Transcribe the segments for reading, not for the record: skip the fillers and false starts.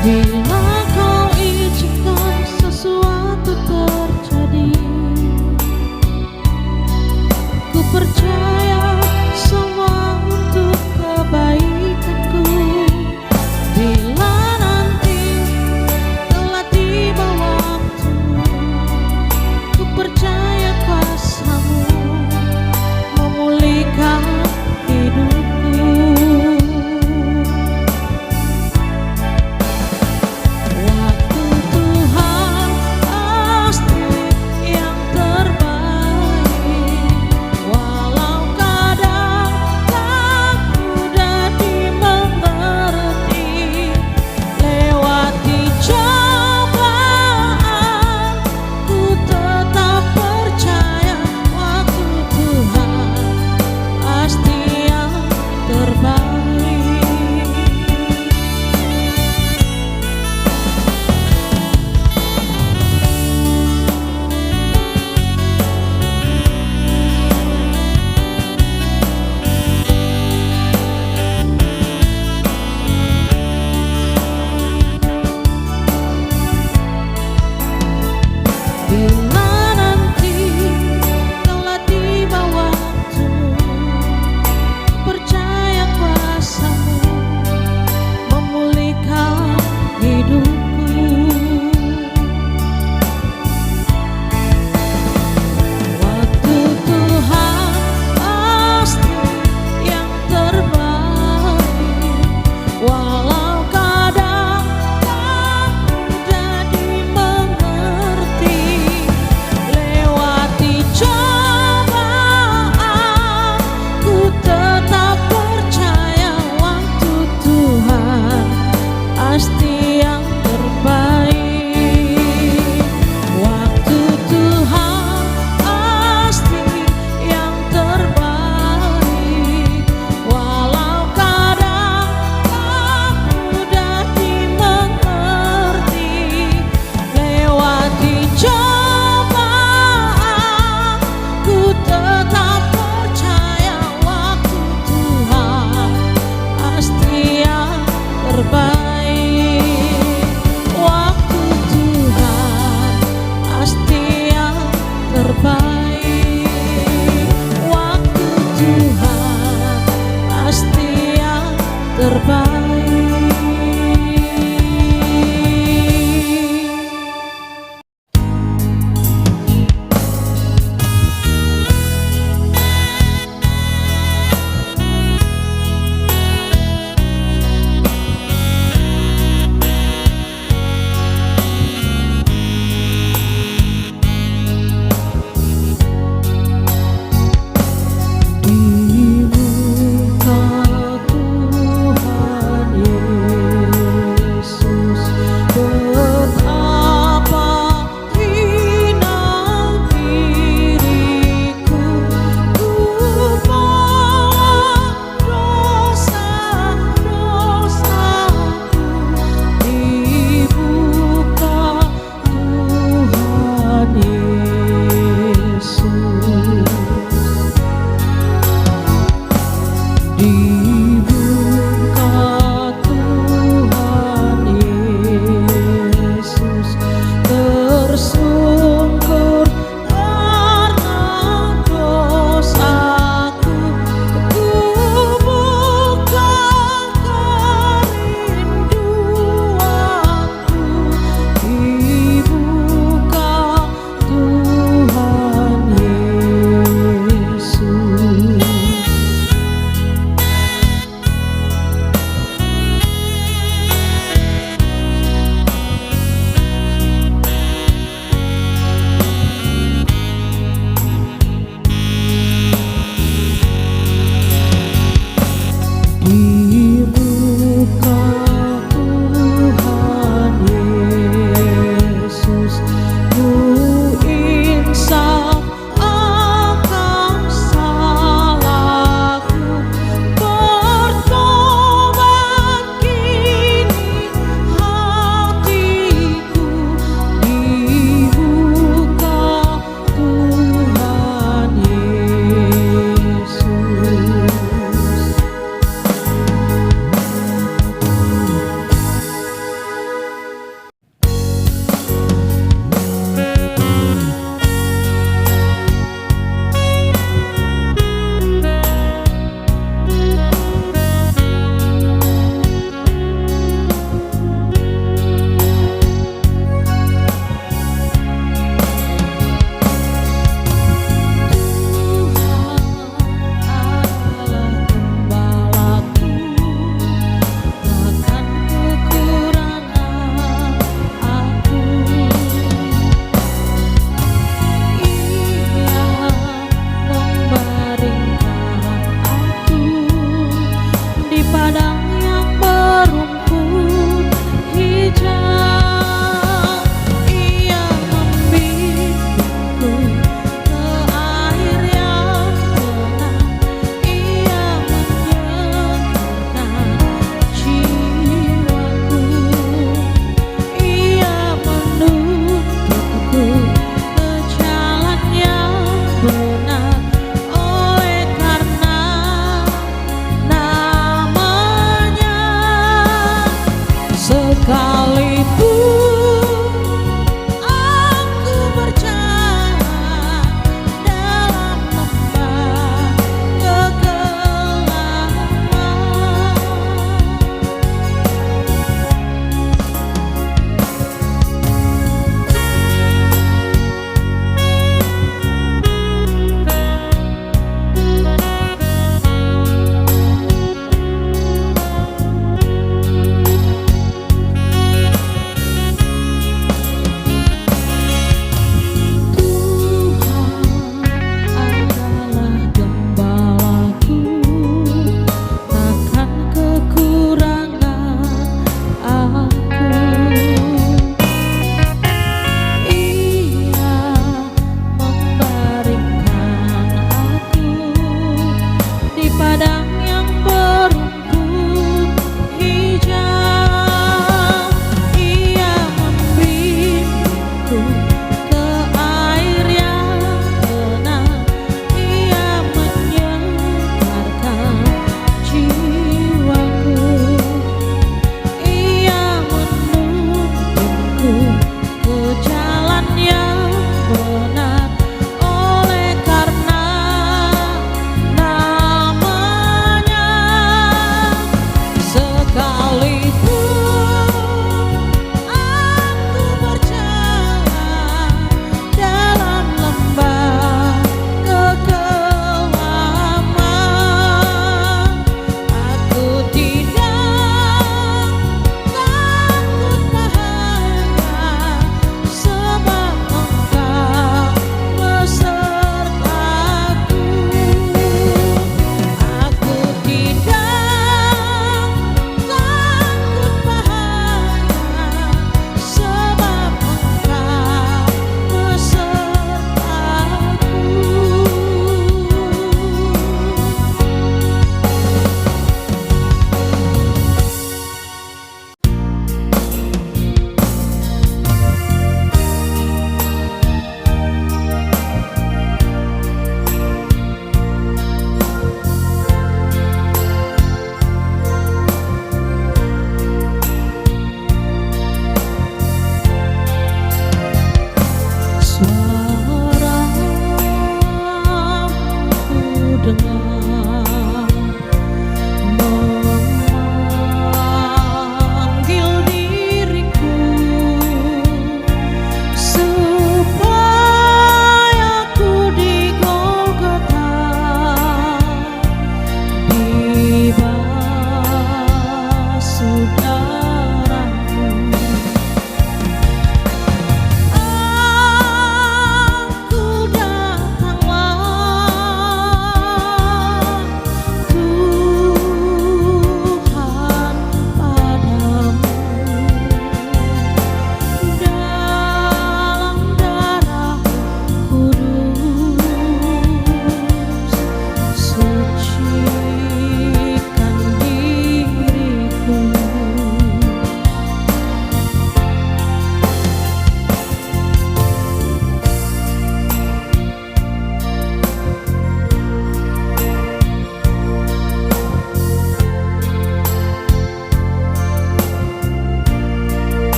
Bila kau izinkan sesuatu terjadi, ku percaya semua untuk kebaikanku. Bila nanti telah tiba waktumu, ku percaya kuasa-Mu memulihkan hidupku. Waktu Tuhan pasti yang terbaik, walau kadang tak mudah dimengerti. Lewati cobaan, ku tetap percaya waktu Tuhan pasti yang terbaik. Bila nanti telah tiba waktumu, percaya kuasa-Mu memulihkan hidupku. Waktu Tuhan pasti yang terbaik, walau kadang tak mudah dimengerti. Lewati cobaan, ku tetap percaya waktu Tuhan pasti yang terbaik. Waktu Tuhan pasti yang terbaik, walau kadang tak mudah dimengerti. Lewati cobaan, ku tetap percaya waktu Tuhan pasti yang terbaik. Waktu Tuhan pasti yang terbaik. Waktu Tuhan pasti yang terbaik. Di muka Tuhan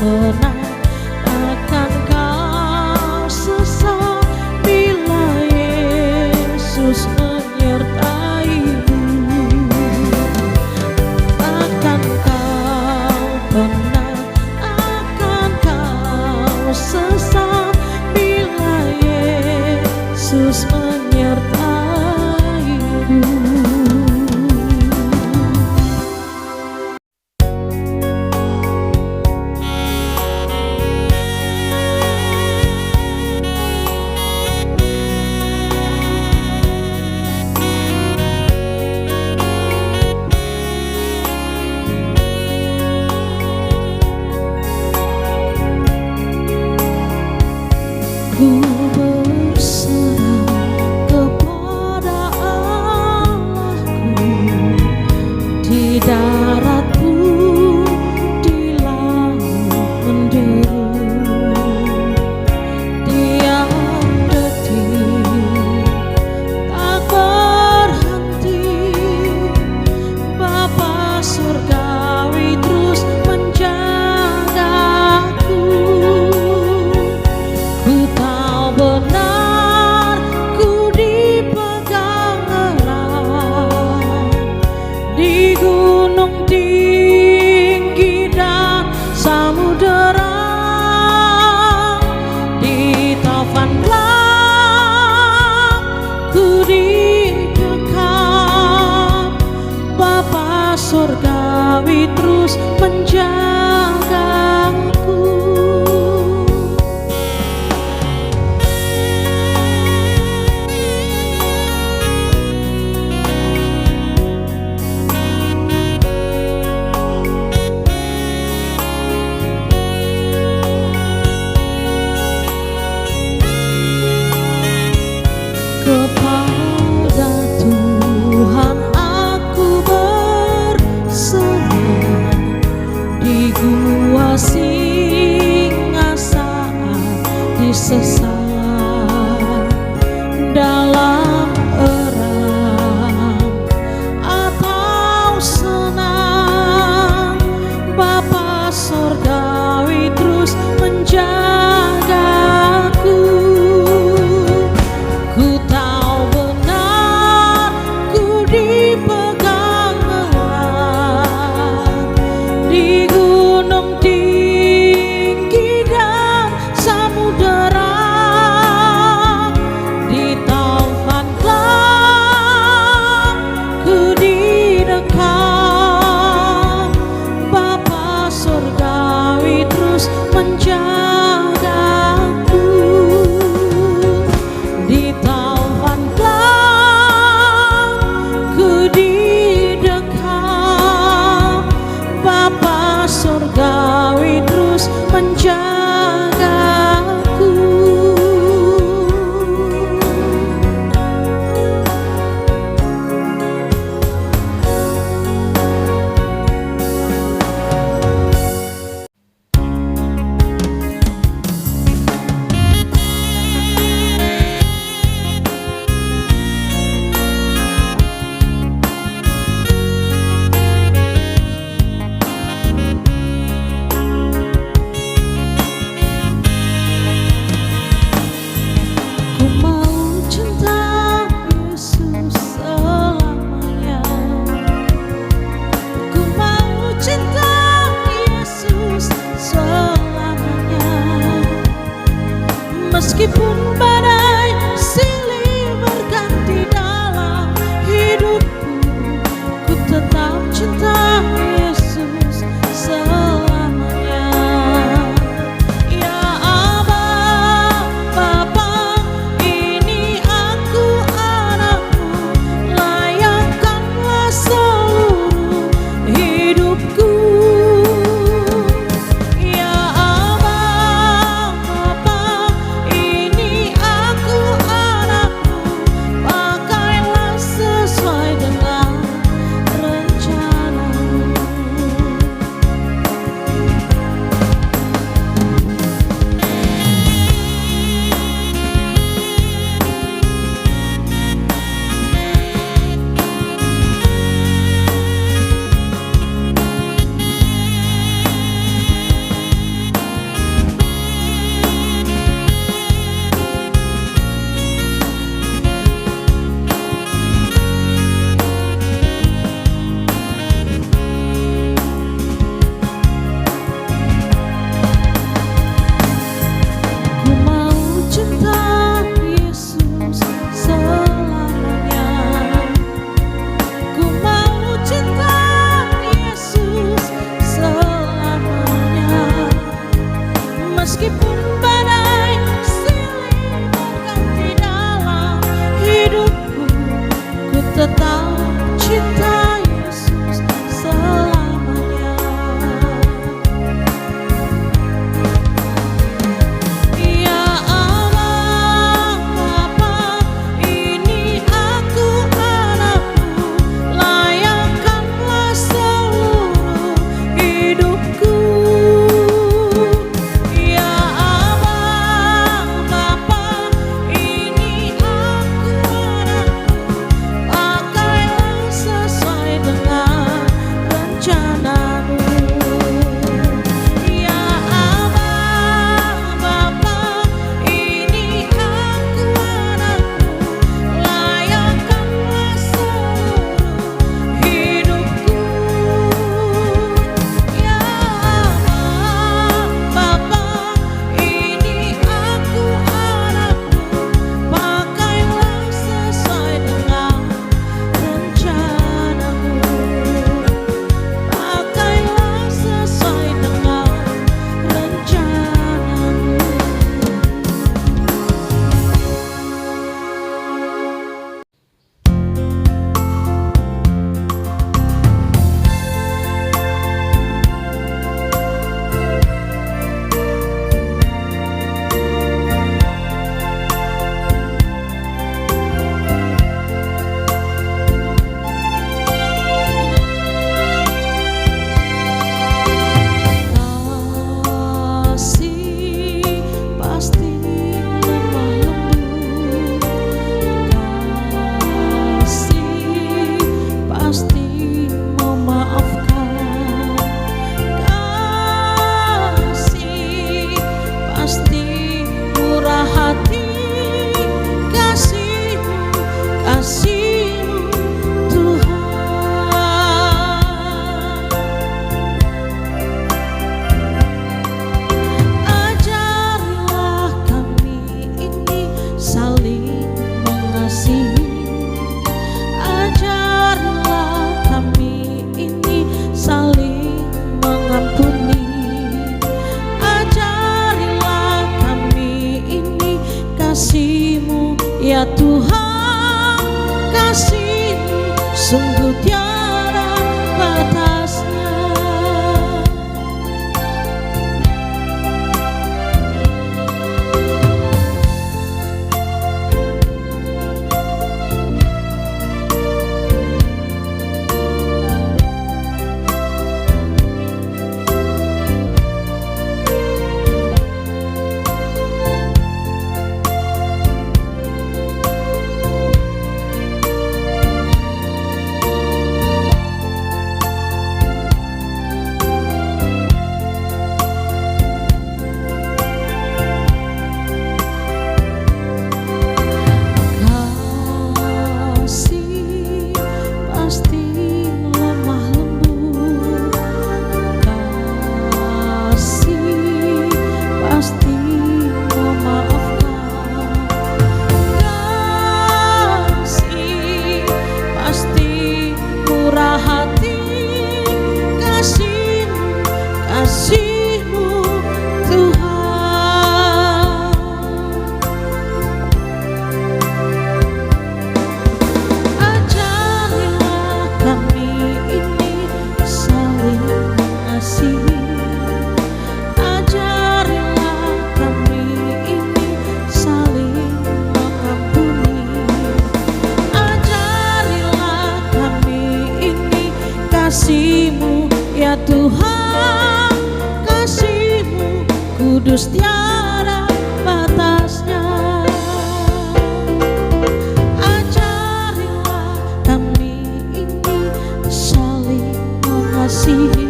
pernah akan kau sesal bila Yesus menyertaimu. Akan kau pernah akan kau sesal bila Yesus menyertaimu. Ku berserah kepada Allahku, di darat pun, di laut menderu. Tiap detik tak berhenti, Bapa surgawi terus menjagaku. Ku tahu benar ku dipegang erat di gunung tinggi dan samudera, di taufan gelap ku dikekang, Bapa surgawi terus menjagaku. Kepada Tuhan aku berserah, di gua singa saat disesat, dalam erang atau senang, Bapa surgawi terus menjagaku. Ku tahu benar ku dipegang erat di gunung tinggi dan samudera, di taufan gelap ku didekam, Bapa surgawi terus menjagaku. Di taufan gelap ku didekam, Bapa surgawi terus menjagaku. Ku mau cinta Yesus selamanya. Ku mau cinta Yesus selamanya. Meskipun badai silih berganti dalam hidupku, ku tetap cinta Yesus selamanya. Ya Aba, Bapa, ini aku anakmu, layakkanlah seluruh hidupku. Ya Aba, Bapa, ini Meskipun badai silih berganti dalam hidupku, ku tetap cinta Yesus selamanya. Ya Allah Bapa, ini aku anakmu, layakkanlah seluruh hidupku. Ya Allah Bapa, ini aku anakmu, pakailah sesuai dengan rencanamu. Ya Allah Bapa, ini aku anakmu, layakkanlah seluruh hidupku. Ya Allah Bapa, ini aku anakmu, pakailah sesuai dengan rencanamu. Pakailah sesuai dengan rencanamu. Kasih pasti lemah lembut, kasih pasti memaafkan, kasih pasti murah hati, kasih-Mu, kasih-Mu Tuhan. Ajarilah kami ini saling mengasihi, ajarilah kami ini saling mengampuni, ajarilah kami ini kasih-Mu ya Tuhan, kasih-Mu sungguh tiada batasnya. Kasih pasti lemah lembut, kasih pasti memaafkan, kasih pasti murah hati, kasih-Mu, kasih-Mu Tuhan. Ajarilah kami ini saling mengasihi, ajarilah kami ini saling mengampuni, ajarilah kami ini kasih-Mu ya Tuhan, kasih-Mu kudus tiada batasnya. Ajarilah kami ini saling mengasihi,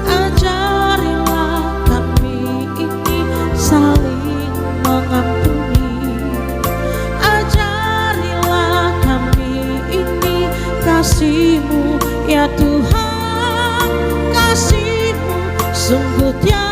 ajarilah kami ini saling mengampuni, ajarilah kami ini kasih-Mu ya Tuhan, kasih-Mu sungguh tiada